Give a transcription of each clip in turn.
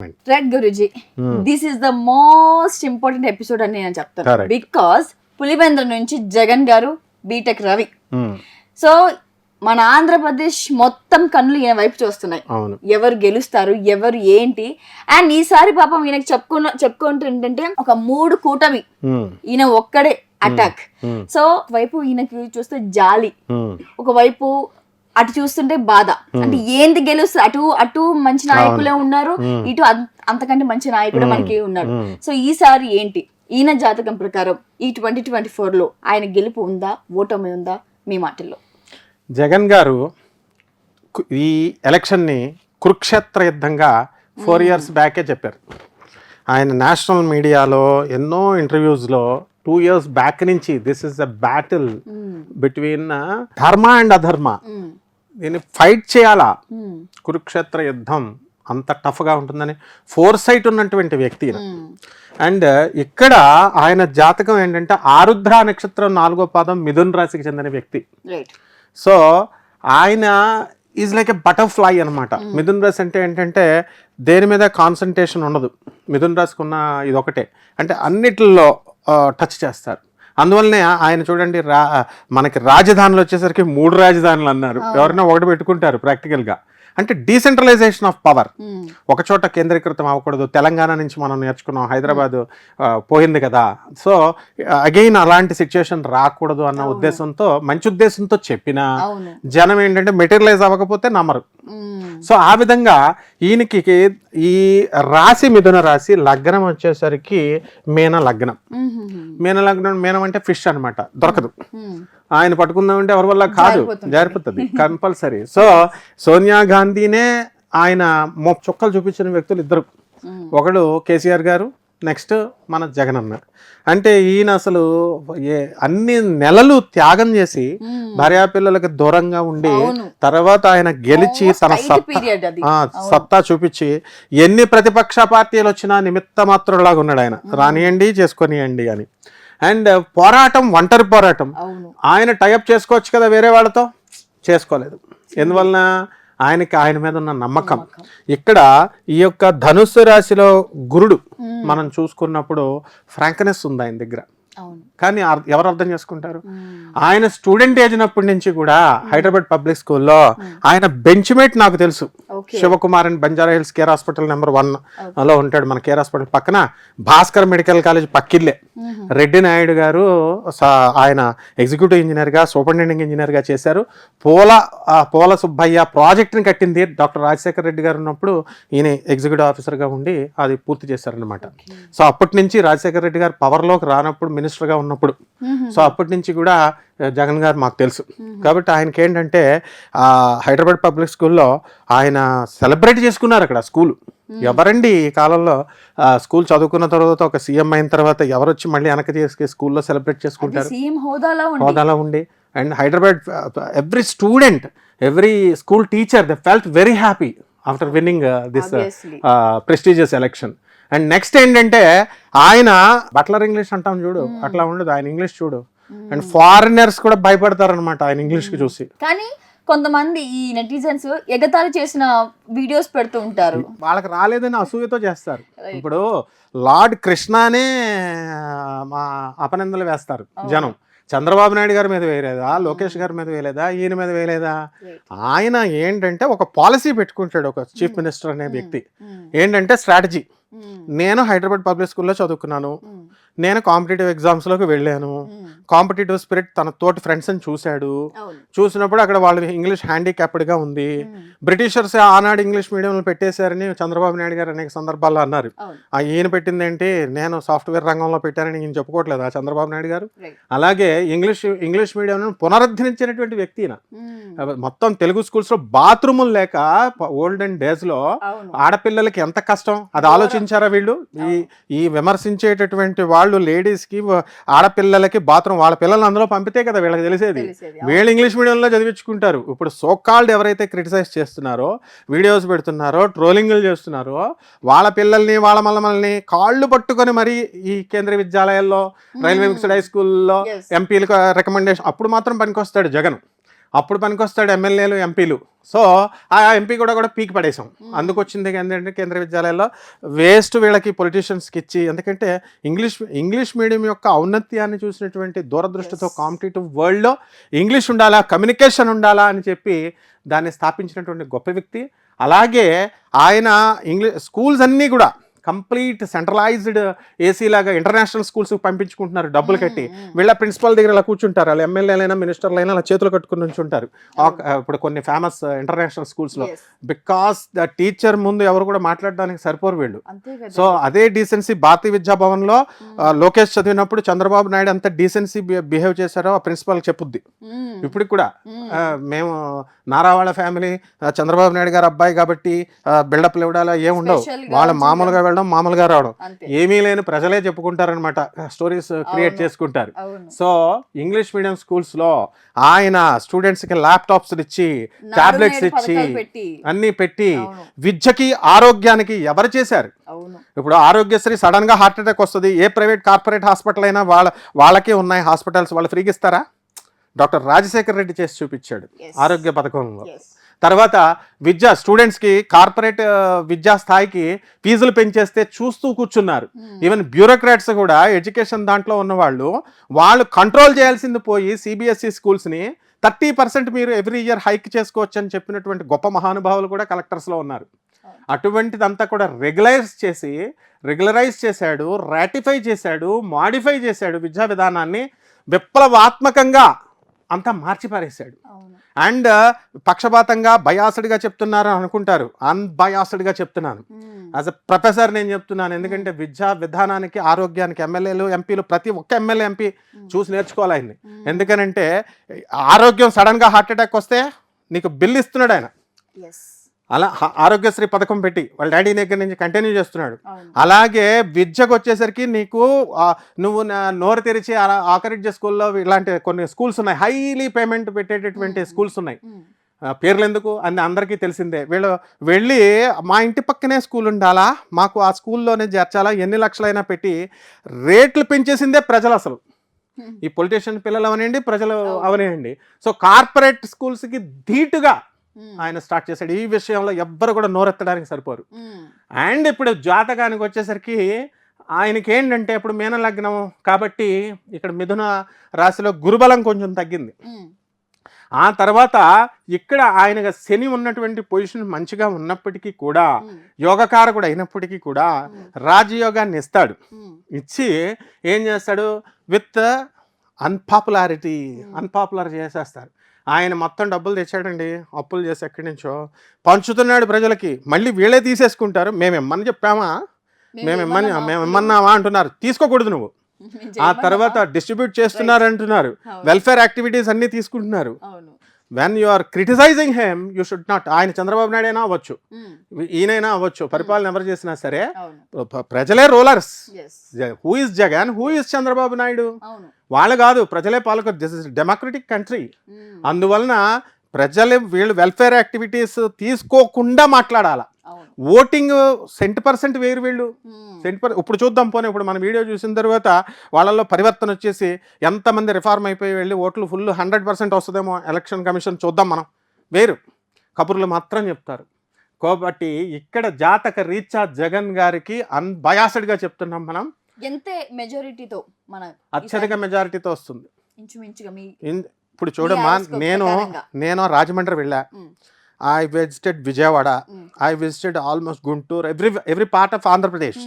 Right Guruji, this is the most important episode అని నేను చెప్తాను. బికాస్ పులివెందుల నుంచి జగన్ గారు, బీటెక్ రవి, సో మన ఆంధ్రప్రదేశ్ మొత్తం కన్నులు ఈయన వైపు చూస్తున్నాయి. ఎవరు గెలుస్తారు, ఎవరు ఏంటి. అండ్ ఈసారి పాపం ఈయనకి చెప్పుకుంటుంటే ఒక 3 కూటమి, ఈయన ఒక్కడే అటాక్. సో వైపు ఈయనకి చూస్తే జాలి, ఒకవైపు అటు చూస్తుంటే బాధ. అంటే ఏంది గెలుస్తుంది, అటు మంచి నాయకులే ఉన్నారు, ఇటు అంతకంటే మంచి నాయకుడు మనకి ఉన్నాడు. సో ఈసారి ఏంటి ఈయన జాతకం ప్రకారం ఈ 2024 లో ఆయన గెలుపు ఉందా, ఓటమి ఉందా? మీ మాటల్లో. జగన్ గారు ఈ ఎలక్షన్ని కురుక్షేత్ర యుద్ధంగా 4 years బ్యాకే చెప్పారు. ఆయన నేషనల్ మీడియాలో ఎన్నో ఇంటర్వ్యూస్లో 2 years బ్యాక్ నుంచి this is a battle between ధర్మ అండ్ అధర్మ, దీన్ని ఫైట్ చేయాలా, కురుక్షేత్ర యుద్ధం అంత టఫ్గా ఉంటుందని ఫోర్సైట్ ఉన్నటువంటి వ్యక్తి. అండ్ ఇక్కడ ఆయన జాతకం ఏంటంటే ఆరుద్ర నక్షత్రం 4వ పాదం మిథున్ రాశికి చెందిన వ్యక్తి. సో ఆయన ఈజ్ లైక్ ఎ బటర్ఫ్లై అనమాట. మిథున్ రాశి అంటే ఏంటంటే దేని మీద కాన్సన్ట్రేషన్ ఉండదు. మిథున్ రాశికి ఉన్న ఇది ఒకటే, అంటే అన్నిటిలో టచ్ చేస్తారు. అందువల్లనే ఆయన చూడండి, మనకి రాజధానులు వచ్చేసరికి 3 రాజధానులు అన్నారు. ఎవరైనా ఒకటి పెట్టుకుంటారు ప్రాక్టికల్గా. అంటే డీసెంట్రలైజేషన్ ఆఫ్ పవర్, ఒక చోట కేంద్రీకృతం అవ్వకూడదు. తెలంగాణ నుంచి మనం నేర్చుకున్నాం, హైదరాబాద్ పోయింది కదా. సో అగైన్ అలాంటి సిచ్యుయేషన్ రాకూడదు అన్న ఉద్దేశంతో, మంచి ఉద్దేశంతో చెప్పినా జనం ఏంటంటే మెటీరియలైజ్ అవ్వకపోతే నమ్మరు. సో ఆ విధంగా ఈయనకి ఈ రాశి మిథున రాశి, లగ్నం వచ్చేసరికి మీన లగ్నం. మీన లగ్నం, మీనం అంటే ఫిష్ అనమాట, దొరకదు. ఆయన పట్టుకుందామంటే ఎవరి వల్ల కాదు, జారిపోతుంది కంపల్సరీ. సో సోనియా గాంధీనే ఆయన చుక్కలు చూపించిన వ్యక్తులు ఇద్దరు, ఒకడు కేసీఆర్ గారు, నెక్స్ట్ మన జగన్ అన్న. అంటే ఈయన అసలు అన్ని నెలలు త్యాగం చేసి భార్యాపిల్లలకు దూరంగా ఉండి తర్వాత ఆయన గెలిచి తన సత్తా చూపించి ఎన్ని ప్రతిపక్ష పార్టీలు వచ్చినా నిమిత్త మాత్రులాగా ఉన్నాడు ఆయన. రానియండి, చేసుకొనియండి అని. అండ్ పోరాటం, ఒంటరి పోరాటం. ఆయన టైఅప్ చేసుకోవచ్చు కదా వేరే వాళ్ళతో, చేసుకోలేదు. ఎందువలన ఆయన మీద ఉన్న నమ్మకం. ఇక్కడ ఈ యొక్క ధనుస్సు రాశిలో గురుడు మనం చూసుకున్నప్పుడు ఫ్రాంక్నెస్ ఉంది ఆయన దగ్గర. కానీ ఎవరు అర్థం చేసుకుంటారు? ఆయన స్టూడెంట్ ఏజ్నప్పటి నుంచి కూడా హైదరాబాద్ పబ్లిక్ స్కూల్లో ఆయన బెంచ్ మేట్ నాకు తెలుసు. శివకుమార్ అని Banjara hills care hospital number 1 లో ఉంటాడు. మన కేర్ హాస్పిటల్ పక్కన భాస్కర్ మెడికల్ కాలేజ్ పక్కిల్లే. రెడ్డి నాయుడు గారు ఆయన ఎగ్జిక్యూటివ్ ఇంజనీర్గా, సూపరింటెండింగ్ ఇంజనీర్గా చేశారు. పోల సుబ్బయ్య ప్రాజెక్ట్ని కట్టింది డాక్టర్ రాజశేఖర్ రెడ్డి గారు ఉన్నప్పుడు ఈయన ఎగ్జిక్యూటివ్ ఆఫీసర్గా ఉండి అది పూర్తి చేశారనమాట. సో అప్పటి నుంచి రాజశేఖర్ రెడ్డి గారు పవర్లోకి రానప్పుడు, మినిస్టర్గా ఉన్నప్పుడు, సో అప్పటి నుంచి కూడా జగన్ గారు మాకు తెలుసు. కాబట్టి ఆయనకి ఏంటంటే హైదరాబాద్ పబ్లిక్ స్కూల్లో ఆయన సెలబ్రేట్ చేసుకున్నారు అక్కడ స్కూల్. ఎవరండి ఈ కాలంలో స్కూల్ చదువుకున్న తర్వాత, ఒక సీఎం అయిన తర్వాత ఎవరు వచ్చి మళ్ళీ వెనక చేసి స్కూల్లో సెలబ్రేట్ చేసుకుంటారు, హోదాలో ఉండి. And Hyderabad every student, every school teacher, they felt very happy after winning this prestigious election. And next ఏంటంటే ఆయన బట్లర్ ఇంగ్లీష్ అంటాం చూడు, అట్లా ఉండదు ఆయన ఇంగ్లీష్ చూడు. అండ్ ఫారినర్స్ కూడా భయపడతారనమాట ఆయన ఇంగ్లీష్ కి చూసి. కానీ కొంతమంది ఈ నెటిజన్స్ ఎగతాళి చేసిన వీడియోస్ పెడుతూ ఉంటారు, వాళ్ళకి రాలేదని అసూయతో చేస్తారు. ఇప్పుడు లార్డ్ కృష్ణనే మా అపనిందలు వేస్తారు జనం. చంద్రబాబు నాయుడు గారి మీద వేయలేదా, లోకేష్ గారి మీద వేయలేదా, ఈయన మీద వేయలేదా? ఆయన ఏంటంటే ఒక పాలసీ పెట్టుకుంటాడు, ఒక చీఫ్ మినిస్టర్ అనే వ్యక్తి. ఏంటంటే స్ట్రాటజీ. నేను హైదరాబాద్ పబ్లిక్ స్కూల్లో చదువుకున్నాను, నేను కాంపిటేటివ్ ఎగ్జామ్స్లోకి వెళ్ళాను. కాంపిటేటివ్ స్పిరిట్ తన తోటి ఫ్రెండ్స్ని చూశాడు. చూసినప్పుడు అక్కడ వాళ్ళు ఇంగ్లీష్ హ్యాండిక్యాప్డ్గా ఉంది. బ్రిటిషర్స్ ఆనాడు ఇంగ్లీష్ మీడియంలో పెట్టేశారని చంద్రబాబు నాయుడు గారు అనేక సందర్భాల్లో అన్నారు. ఈయన పెట్టింది ఏంటి, నేను సాఫ్ట్వేర్ రంగంలో పెట్టానని ఈయన చెప్పుకోవట్లేదు ఆ చంద్రబాబు నాయుడు గారు. అలాగే ఇంగ్లీష్ మీడియం పునరుద్ధరించినటువంటి వ్యక్తి. మొత్తం తెలుగు స్కూల్స్లో బాత్రూములు లేక ఓల్డెన్ డేస్లో ఆడపిల్లలకి ఎంత కష్టం, అది ఆలోచించారా వీళ్ళు? ఈ విమర్శించేటటువంటి వాళ్ళు లేడీస్కి, ఆడపిల్లలకి బాత్రూమ్, వాళ్ళ పిల్లల్ని అందులో పంపితే కదా వీళ్ళకి తెలిసేది. వీళ్ళు ఇంగ్లీష్ మీడియంలో చదివించుకుంటారు. ఇప్పుడు సోకాల్డ్ ఎవరైతే క్రిటిసైజ్ చేస్తున్నారో, వీడియోస్ పెడుతున్నారో, ట్రోలింగ్లు చేస్తున్నారో, వాళ్ళ పిల్లల్ని, వాళ్ళ మల్లమల్ని కాళ్ళు పట్టుకొని మరి ఈ కేంద్రీయ విద్యాలయాల్లో, రైల్వే మిక్స్డ్ హై స్కూల్లో ఎంపీలకు రికమెండేషన్ అప్పుడు మాత్రం పనికొస్తాడు జగన్. అప్పుడు పనికొస్తాడు ఎమ్మెల్యేలు ఎంపీలు. సో ఆ ఎంపీ కూడా పీకి పడేసాం. అందుకు వచ్చింది ఏంటంటే కేంద్రీయ విద్యాలయాల్లో వేస్ట్ వీళ్ళకి పొలిటీషియన్స్కి ఇచ్చి, ఎందుకంటే ఇంగ్లీష్ మీడియం యొక్క ఔన్నత్యాన్ని చూసినటువంటి దూరదృష్టితో కాంపిటేటివ్ వరల్డ్లో ఇంగ్లీష్ ఉండాలా, కమ్యూనికేషన్ ఉండాలా అని చెప్పి దాన్ని స్థాపించినటువంటి గొప్ప వ్యక్తి. అలాగే ఆయన స్కూల్స్ అన్నీ కూడా కంప్లీట్ సెంట్రలైజ్డ్ ఏసీ లాగా ఇంటర్నేషనల్ స్కూల్స్ పంపించుకుంటున్నారు డబ్బులు కట్టి. వీళ్ళ ప్రిన్సిపల్ దగ్గర ఇలా కూర్చుంటారు, వాళ్ళు ఎమ్మెల్యేలైనా మినిస్టర్లైనా అలా చేతులు కట్టుకుని ఉంచుంటారు ఇప్పుడు కొన్ని ఫేమస్ ఇంటర్నేషనల్ స్కూల్స్లో. బికాస్ ద టీచర్ ముందు ఎవరు కూడా మాట్లాడడానికి సరిపోరు వీళ్ళు. సో అదే డీసెన్సీ భారతీయ విద్యాభవన్లో లోకేష్ చదివినప్పుడు చంద్రబాబు నాయుడు అంత డీసెన్సీ బిహేవ్ చేశారో ఆ ప్రిన్సిపల్ చెప్పుద్ది. ఇప్పటికి కూడా మేము నారావాళ్ళ ఫ్యామిలీ చంద్రబాబు నాయుడు గారు అబ్బాయి కాబట్టి బిల్డప్లు ఇవ్వడాలా ఏముండవు, వాళ్ళ మామూలుగా వెళ్ళడం మామూలుగా రావడం, ఏమీ లేని ప్రజలే చెప్పుకుంటారనమాట, స్టోరీస్ క్రియేట్ చేసుకుంటారు. సో ఇంగ్లీష్ మీడియం స్కూల్స్ లో ఆయన స్టూడెంట్స్ కి ల్యాప్టాప్స్ ఇచ్చి, టాబ్లెట్స్ ఇచ్చి, అన్ని పెట్టి విద్యకి ఆరోగ్యానికి ఎవరు చేశారు? ఇప్పుడు ఆరోగ్యశ్రీ సడన్ గా హార్ట్ అటాక్ వస్తుంది, ఏ ప్రైవేట్ కార్పొరేట్ హాస్పిటల్ అయినా వాళ్ళకే ఉన్నాయి హాస్పిటల్స్, వాళ్ళు ఫ్రీగా ఇస్తారా? డాక్టర్ రాజశేఖర్ రెడ్డి చేసి చూపించాడు ఆరోగ్య పథకంలో. తర్వాత విద్య స్టూడెంట్స్కి కార్పొరేట్ విద్యా స్థాయికి ఫీజులు పెంచేస్తే చూస్తూ కూర్చున్నారు. ఈవెన్ బ్యూరోక్రాట్స్ కూడా ఎడ్యుకేషన్ దాంట్లో ఉన్నవాళ్ళు వాళ్ళు కంట్రోల్ చేయాల్సింది పోయి సిబిఎస్ఈ స్కూల్స్ని 30% మీరు ఎవ్రీ ఇయర్ హైక్ చేసుకోవచ్చు అని చెప్పినటువంటి గొప్ప మహానుభావులు కూడా కలెక్టర్స్లో ఉన్నారు. అటువంటిదంతా కూడా రెగ్యులరైజ్ చేశాడు, రాటిఫై చేశాడు, మాడిఫై చేశాడు, విద్యా విధానాన్ని విప్లవాత్మకంగా అంతా మార్చిపారేశాడు. అండ్ పక్షపాతంగా బయాస్డ్గా చెప్తున్నారు అనుకుంటారు, అన్బయాస్డ్గా చెప్తున్నాను. యాజ్ అ ప్రొఫెసర్ నేను చెప్తున్నాను, ఎందుకంటే విద్యా విధానానికి ఆరోగ్యానికి ఎమ్మెల్యేలు ఎంపీలు ప్రతి ఒక్క ఎమ్మెల్యే ఎంపీ చూసి నేర్చుకోవాలి ఆయన్ని. ఎందుకనంటే ఆరోగ్యం సడన్గా హార్ట్ అటాక్ వస్తే నీకు బిల్ ఇస్తున్నాడు ఆయన. అలా ఆరోగ్యశ్రీ పథకం పెట్టి వాళ్ళ డాడీ దగ్గర నుంచి కంటిన్యూ చేస్తున్నాడు. అలాగే విద్యకు వచ్చేసరికి నీకు నువ్వు నోరు తెరిచి ఆకరిడ్జ స్కూల్లో ఇలాంటి కొన్ని స్కూల్స్ ఉన్నాయి, హైలీ పేమెంట్ పెట్టేటటువంటి స్కూల్స్ ఉన్నాయి. పేర్లు ఎందుకు అని అందరికీ తెలిసిందే. వీళ్ళు వెళ్ళి మా ఇంటి పక్కనే స్కూల్ ఉండాలా, మాకు ఆ స్కూల్లోనే చేర్చాలా, ఎన్ని లక్షలైనా పెట్టి రేట్లు పెంచేసిందే ప్రజలు. అసలు ఈ పొలిటీషియన్ పిల్లలు అవనండి, ప్రజలు అవనేయండి. సో కార్పొరేట్ స్కూల్స్కి ధీటుగా ఆయన స్టార్ట్ చేశాడు. ఈ విషయంలో ఎవ్వరు కూడా నోరెత్తడానికి సరిపోరు. అండ్ ఇప్పుడు జాతకానికి వచ్చేసరికి ఆయనకి ఏంటంటే ఇప్పుడు మీన లగ్నం కాబట్టి ఇక్కడ మిథున రాశిలో గురుబలం కొంచెం తగ్గింది. ఆ తర్వాత ఇక్కడ ఆయనగా శని ఉన్నటువంటి పొజిషన్ మంచిగా ఉన్నప్పటికీ కూడా, యోగకారకుడు అయినప్పటికీ కూడా రాజయోగాన్ని ఇస్తాడు. ఇచ్చి ఏం చేస్తాడు, విత్ అన్పాపులర్ చేసేస్తారు. ఆయన మొత్తం డబ్బులు తెచ్చాడండి, అప్పులు చేసి ఎక్కడి నుంచో పంచుతున్నాడు ప్రజలకి. మళ్ళీ వీళ్ళే తీసేసుకుంటారు. మేము చెప్పామా, మేము ఇమ్మన్నావా అంటున్నారు. తీసుకోకూడదు నువ్వు. ఆ తర్వాత డిస్ట్రిబ్యూట్ చేస్తున్నారు అంటున్నారు. వెల్ఫేర్ యాక్టివిటీస్ అన్ని తీసుకుంటున్నారు. When you are criticising him you should not. ఆయన చంద్రబాబు నాయుడు అయినా అవ్వచ్చు, ఈయనైనా అవ్వచ్చు, పరిపాలన ఎవరు చేసినా సరే ప్రజలే rulers. Who is Jagan, who is Chandrababu Naidu? వాళ్ళు కాదు, ప్రజలే పాలకులు. This is democratic country. అందువలన వీళ్ళు వెల్ఫేర్ యాక్టివిటీస్ తీసుకోకుండా మాట్లాడాల. ఓటింగ్ 100% వేరు వీళ్ళు. ఇప్పుడు చూద్దాం పోనీ, ఇప్పుడు మన వీడియో చూసిన తర్వాత వాళ్ళల్లో పరివర్తన వచ్చేసి ఎంతమంది రిఫార్మ్ అయిపోయి వెళ్ళి ఓట్లు ఫుల్ 100% వస్తుందేమో ఎలక్షన్ కమిషన్ చూద్దాం మనం. వేరు కబుర్లు మాత్రం చెప్తారు. కాబట్టి ఇక్కడ జాతక రీత్యా జగన్ గారికి అన్బయాస్డ్గా చెప్తున్నాం మనం. ఎంత మెజారిటీతో, మన అత్యధిక మెజారిటీతో వస్తుంది. ఇప్పుడు చూడమ్మా, నేను రాజమండ్రి వెళ్ళా, I visited Vijayawada, I visited almost Guntur, every part of Andhra Pradesh.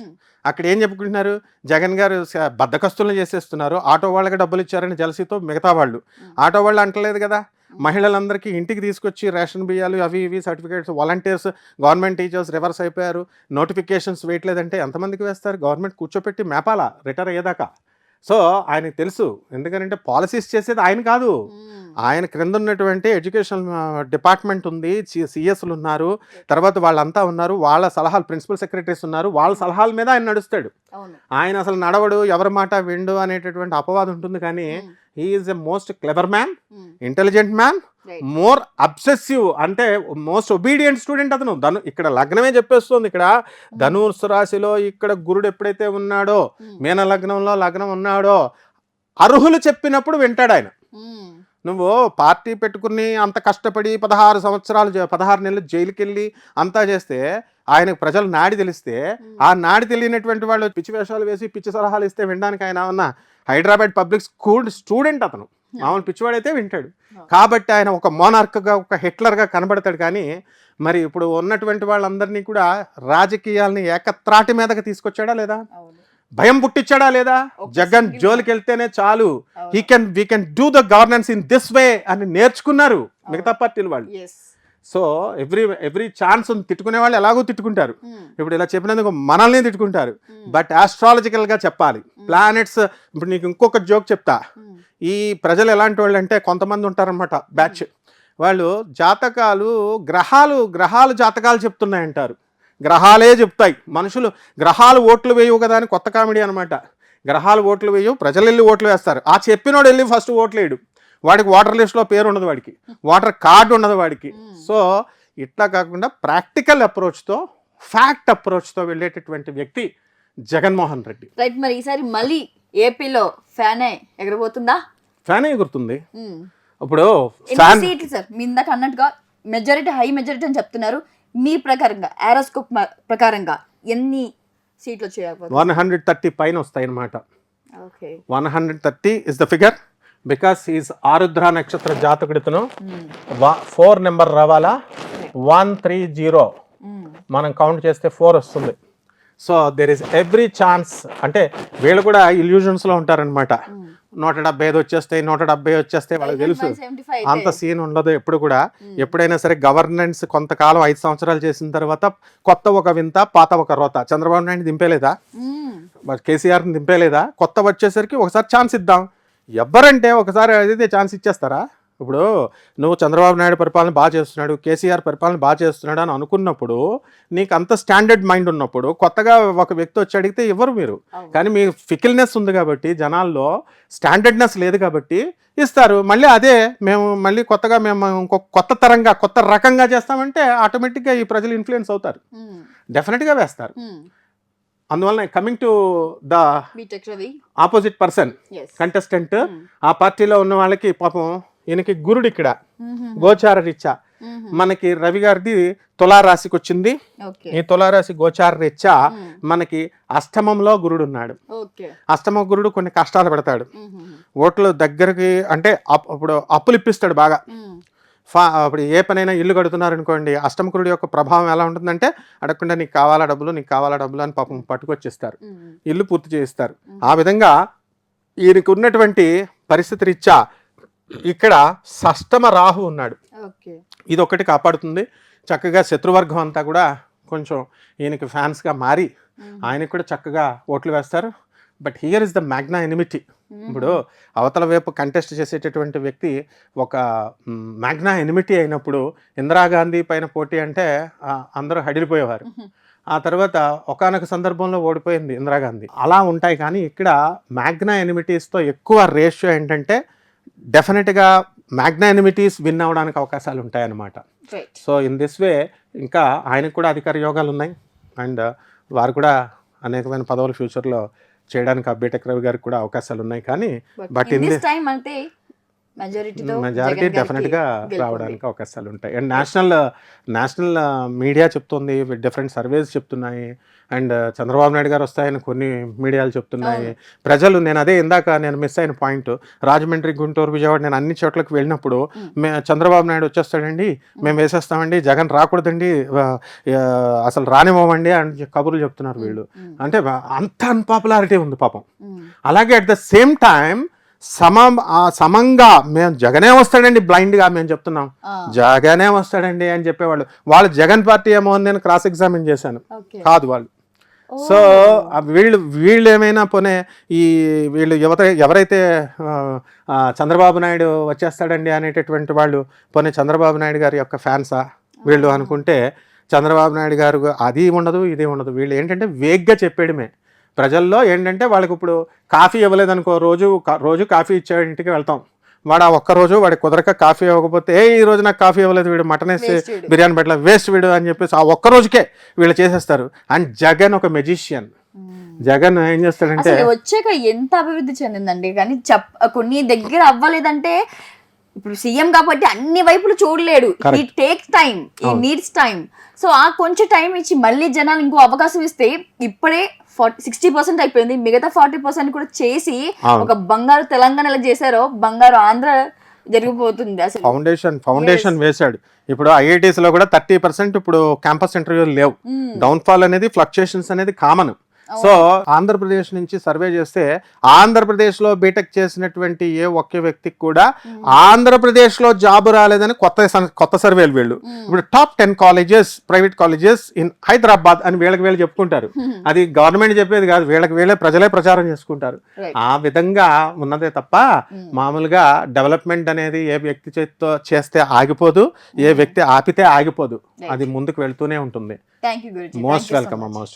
అక్కడ ఏం చెప్పుకుంటున్నారు, జగన్ గారు బద్దకస్తులను చేసేస్తున్నారు, ఆటో వాళ్ళకి డబ్బులు ఇచ్చారని జలసీతో మిగతా వాళ్ళు. ఆటో వాళ్ళు అంటలేదు కదా, మహిళలందరికీ ఇంటికి తీసుకొచ్చి రేషన్ బియ్యాలు అవి ఇవి certificates, volunteers, government teachers reverse అయిపోయారు, నోటిఫికేషన్స్ వేయట్లేదంటే ఎంతమందికి వేస్తారు? గవర్నమెంట్ కూర్చోపెట్టి మేపాలా రిటైర్ అయ్యేదాకా. సో ఆయనకు తెలుసు, ఎందుకంటే పాలసీస్ చేసేది ఆయన కాదు, ఆయన క్రింద ఉన్నటువంటి ఎడ్యుకేషన్ డిపార్ట్మెంట్ ఉంది, సిఎస్లు ఉన్నారు, తర్వాత వాళ్ళంతా ఉన్నారు, వాళ్ళ సలహాలు ప్రిన్సిపల్ సెక్రటరీస్ ఉన్నారు, వాళ్ళ సలహాల మీద ఆయన నడుస్తాడు. ఆయన అసలు నడవడు, ఎవరి మాట విండు అనేటటువంటి అపవాదం ఉంటుంది. కానీ he is a most clever man, intelligent man, more obsessive, అంటే మోస్ట్ ఒబీడియంట్ స్టూడెంట్ అతను. ఇక్కడ లగ్నమే చెప్పేస్తుంది, ఇక్కడ ధనుస్సు రాశిలో ఇక్కడ గురుడు ఎప్పుడైతే ఉన్నాడో, మీన లగ్నంలో లగ్నం ఉన్నాడో, అర్హులు చెప్పినప్పుడు వింటాడు ఆయన. నువ్వు పార్టీ పెట్టుకుని అంత కష్టపడి 16 నెలలు జైలుకి వెళ్ళి అంతా చేస్తే ఆయనకు ప్రజలు నాడి తెలిస్తే ఆ నాడి తెలియనటువంటి వాళ్ళు పిచ్చి వేషాలు వేసి పిచ్చి సలహాలు ఇస్తే వినడానికి ఆయన ఉన్న హైదరాబాద్ పబ్లిక్ స్కూల్ స్టూడెంట్ అతను మామూలు పిచ్చివాడైతే వింటాడు. కాబట్టి ఆయన ఒక మోనార్క్గా ఒక హిట్లర్గా కనబడతాడు. కానీ మరి ఇప్పుడు ఉన్నటువంటి వాళ్ళందరినీ కూడా రాజకీయాలని ఏకత్రాటి మీదకి తీసుకొచ్చాడా లేదా, భయం పుట్టించాడా లేదా? జగన్ జోలికి వెళ్తేనే చాలు we can do the governance in this way అని నేర్చుకున్నారు మిగతా పార్టీలు వాళ్ళు. సో ఎవ్రీ ఛాన్స్ ఉంది. తిట్టుకునే వాళ్ళు ఎలాగో తిట్టుకుంటారు. ఇప్పుడు ఇలా చెప్పినందుకు మనల్ని తిట్టుకుంటారు. బట్ ఆస్ట్రాలజికల్గా చెప్పాలి. ప్లానెట్స్ ఇప్పుడు నీకు ఇంకొక జోక్ చెప్తా. ఈ ప్రజలు ఎలాంటి వాళ్ళు అంటే కొంతమంది ఉంటారన్నమాట బ్యాచ్ వాళ్ళు జాతకాలు గ్రహాలు జాతకాలు చెప్తున్నాయంటారు. గ్రహాలే చెప్తాయి. మనుషులు గ్రహాలు ఓట్లు వేయవు కదా అని కొత్త కామెడీ అనమాట. గ్రహాలు ఓట్లు వేయవు, ప్రజలు వెళ్ళి ఓట్లు వేస్తారు. ఆ చెప్పినోడు వెళ్ళి ఫస్ట్ ఓట్లు వేయడు. వాడికి వాటర్ లిస్ట్లో పేరు ఉండదు, వాడికి వాటర్ కార్డు ఉండదు వాడికి. సో ఇట్లా కాకుండా ప్రాక్టికల్ అప్రోచ్తో ఫ్యాక్ట్ అప్రోచ్తో వెళ్ళేటటువంటి వ్యక్తి జగన్మోహన్ రెడ్డి. రైట్. మరి ఈసారి మళ్ళీ ఏపీలో ఫ్యానే ఎగరబోతుందా? ఫ్యానే ఎగురుతుంది. ఇప్పుడు సీట్లు సార్ మీ ఇందాక అన్నట్టుగా మెజారిటీ హై మెజారిటీ అని చెప్తున్నారు. మీ ప్రకారంగా ఆరోస్కోప్ ప్రకారంగా ఎన్ని సీట్లు వచ్చాయి? 130 పైన వస్తాయి అన్నమాట. 130 is the figure because is ఆరుద్ర నక్షత్ర జాతకుడితను 4 నెంబర్ రావాలా. 130 మనం కౌంట్ చేస్తే 4 వస్తుంది. So there is every chance. అంటే వీళ్ళు కూడా ఇల్యూజన్స్లో ఉంటారనమాట. 170 వచ్చేస్తాయి, 170 వచ్చేస్తాయి, వాళ్ళకి తెలుసు అంత సీన్ ఉండదు. ఎప్పుడు కూడా ఎప్పుడైనా సరే గవర్నెన్స్ కొంతకాలం 5 సంవత్సరాలు చేసిన తర్వాత కొత్త ఒక వింత పాత ఒక రోత. చంద్రబాబు నాయుడు దింపేలేదా, కేసీఆర్ని దింపేలేదా? కొత్త వచ్చేసరికి ఒకసారి ఛాన్స్ ఇద్దాం. ఎవరంటే ఒకసారి అయితే ఛాన్స్ ఇచ్చేస్తారా? ఇప్పుడు నువ్వు చంద్రబాబు నాయుడు పరిపాలన బాగా చేస్తున్నాడు, కేసీఆర్ పరిపాలన బాగా చేస్తున్నాడు అని అనుకున్నప్పుడు, నీకు అంత స్టాండర్డ్ మైండ్ ఉన్నప్పుడు కొత్తగా ఒక వ్యక్తి వచ్చి అడిగితే ఇవ్వరు మీరు. కానీ మీ ఫికిల్నెస్ ఉంది కాబట్టి, జనాల్లో స్టాండర్డ్నెస్ లేదు కాబట్టి ఇస్తారు. మళ్ళీ అదే మేము మళ్ళీ కొత్తగా మేము ఇంకొక కొత్త రకంగా చేస్తామంటే ఆటోమేటిక్గా ఈ ప్రజలు ఇన్ఫ్లుయెన్స్ అవుతారు, డెఫినెట్గా వేస్తారు. అందువల్ల coming to the opposite person contestant, ఆ పార్టీలో ఉన్న వాళ్ళకి పాపం ఈయనకి గురుడు ఇక్కడ గోచార రీత్యా మనకి రవి గారిది తులారాశికి వచ్చింది. ఈ తులారాశి గోచార రీత్యా మనకి అష్టమంలో గురుడు ఉన్నాడు. అష్టమ గురుడు కొన్ని కష్టాలు పెడతాడు. ఓట్లు దగ్గరికి అంటే ఇప్పుడు అప్పులు ఇప్పిస్తాడు బాగా. ఇప్పుడు ఏ పనైనా ఇల్లు కడుతున్నారు అనుకోండి, అష్టమకురుడు యొక్క ప్రభావం ఎలా ఉంటుందంటే అడగకుండా నీకు కావాలా డబ్బులు అని పాపం పట్టుకొచ్చేస్తారు, ఇల్లు పూర్తి చేయిస్తారు. ఆ విధంగా ఈయనకు ఉన్నటువంటి పరిస్థితి రీత్యా ఇక్కడ షష్టమ రాహు ఉన్నాడు. ఇది ఒకటి కాపాడుతుంది. చక్కగా శత్రువర్గం అంతా కూడా కొంచెం ఈయనకి ఫ్యాన్స్గా మారి ఆయనకు కూడా చక్కగా ఓట్లు వేస్తారు. But here is the Magna enmity. ఇప్పుడు అవతల వైపు కంటెస్ట్ చేసేటటువంటి వ్యక్తి ఒక మ్యాగ్నా ఎనిమిటీ అయినప్పుడు, ఇందిరాగాంధీ పైన పోటీ అంటే అందరూ హడిలిపోయేవారు. ఆ తర్వాత ఒకానొక సందర్భంలో ఓడిపోయింది ఇందిరాగాంధీ. అలా ఉంటాయి. కానీ ఇక్కడ మ్యాగ్నా ఎనిమిటీస్తో ఎక్కువ రేషియో ఏంటంటే డెఫినెట్గా మ్యాగ్నా ఎనిమిటీస్ విన్ అవ్వడానికి అవకాశాలు ఉంటాయన్నమాట. సో ఇన్ దిస్ వే ఇంకా ఆయనకు కూడా అధికార యోగాలు ఉన్నాయి. అండ్ వారు కూడా అనేకమైన పదవులు ఫ్యూచర్లో చేయడానికి బీటెక్ రవి గారికి కూడా అవకాశాలు ఉన్నాయి. కానీ బట్ ఇన్ దిస్ టైం అంటే మెజారిటీ డెఫినెట్గా రావడానికి అవకాశాలు ఉంటాయి. అండ్ నేషనల్ మీడియా చెప్తుంది, డిఫరెంట్ సర్వేస్ చెప్తున్నాయి. అండ్ చంద్రబాబు నాయుడు గారు వస్తాయని కొన్ని మీడియాలు చెప్తున్నాయి. ప్రజలు, నేను అదే ఇందాక నేను మిస్ అయిన పాయింట్, రాజమండ్రి, గుంటూరు, విజయవాడ నేను అన్ని చోట్లకి వెళ్ళినప్పుడు చంద్రబాబు నాయుడు వచ్చేస్తాడండి, మేము వేసేస్తామండి, జగన్ రాకూడదండి, అసలు రానివ్వమండి అని కబుర్లు చెప్తున్నారు వీళ్ళు. అంటే అంత అన్పాపులారిటీ ఉంది పాపం. అలాగే అట్ ద సేమ్ టైం సమంగా మేము జగనే వస్తాడండి బ్లైండ్గా మేము చెప్తున్నాం, జగనే వస్తాడండి అని చెప్పేవాళ్ళు. వాళ్ళు జగన్ పార్టీ ఏమో అని నేను క్రాస్ ఎగ్జామిన్ చేశాను, కాదు వాళ్ళు. సో వీళ్ళు ఏమైనా పోనే వీళ్ళు ఎవరైతే చంద్రబాబు నాయుడు వచ్చేస్తాడండి అనేటటువంటి వాళ్ళు పోనీ చంద్రబాబు నాయుడు గారి యొక్క ఫ్యాన్సా వీళ్ళు అనుకుంటే, చంద్రబాబు నాయుడు గారు అది ఉండదు ఇది ఉండదు. వీళ్ళు ఏంటంటే వేగ్గా చెప్పేయడమే. ప్రజల్లో ఏంటంటే వాళ్ళకి ఇప్పుడు కాఫీ ఇవ్వలేదనుకో, రోజు కాఫీ ఇచ్చే ఇంటికి వెళ్తాం, వాడు ఆ ఒక్కరోజు వాడికి కుదరక కాఫీ ఇవ్వకపోతే ఈ రోజు నాకు కాఫీ ఇవ్వలేదు, వీడు మటన్ వేసి బిర్యానీ పెట్టలే, వేస్ట్ వీడు అని చెప్పేసి ఆ ఒక్కరోజుకే వీళ్ళు చేసేస్తారు. అండ్ జగన్ ఒక మెజిషియన్. జగన్ ఏం చేస్తాడంటే వచ్చాక ఎంత అభివృద్ధి చెందిందండి, కానీ కొన్ని దగ్గర అవ్వలేదంటే ఇప్పుడు సీఎం కాబట్టి అన్ని వైపులు చూడలేడు, ఈ టేక్స్ టైం, ఈ నీడ్స్ టైం. సో ఆ కొంచెం టైం ఇచ్చి మళ్ళీ జనాలు ఇంకో అవకాశం ఇస్తే ఇప్పుడే 60% అయిపోయింది, మిగతా 40% కూడా చేసి ఒక బంగారు తెలంగాణ ఎలా చేశారో బంగారు ఆంధ్ర జరిగిపోతుంది. అసలు ఫౌండేషన్ వేశాడు. ఇప్పుడు IITs లో కూడా 30% ఇప్పుడు క్యాంపస్ ఇంటర్వ్యూలు లేవు. డౌన్ఫాల్ అనేది, ఫ్లక్చుయేషన్స్ అనేది కామన్. సో ఆంధ్రప్రదేశ్ నుంచి సర్వే చేస్తే ఆంధ్రప్రదేశ్ లో బీటెక్ చేసినటువంటి ఏ ఒక్క వ్యక్తికి కూడా ఆంధ్రప్రదేశ్ లో జాబ్ రాలేదని కొత్త సర్వేలు వీళ్ళు ఇప్పుడు top 10 colleges, private colleges in Hyderabad అని వీళ్ళకి చెప్పుకుంటారు. అది గవర్నమెంట్ చెప్పేది కాదు, వీళ్ళే ప్రజలే ప్రచారం చేసుకుంటారు. ఆ విధంగా ఉన్నదే తప్ప మామూలుగా డెవలప్మెంట్ అనేది ఏ వ్యక్తి చేతితో చేస్తే ఆగిపోదు, ఏ వ్యక్తి ఆపితే ఆగిపోదు, అది ముందుకు వెళ్తూనే ఉంటుంది. Thank you Guruji. Most welcome.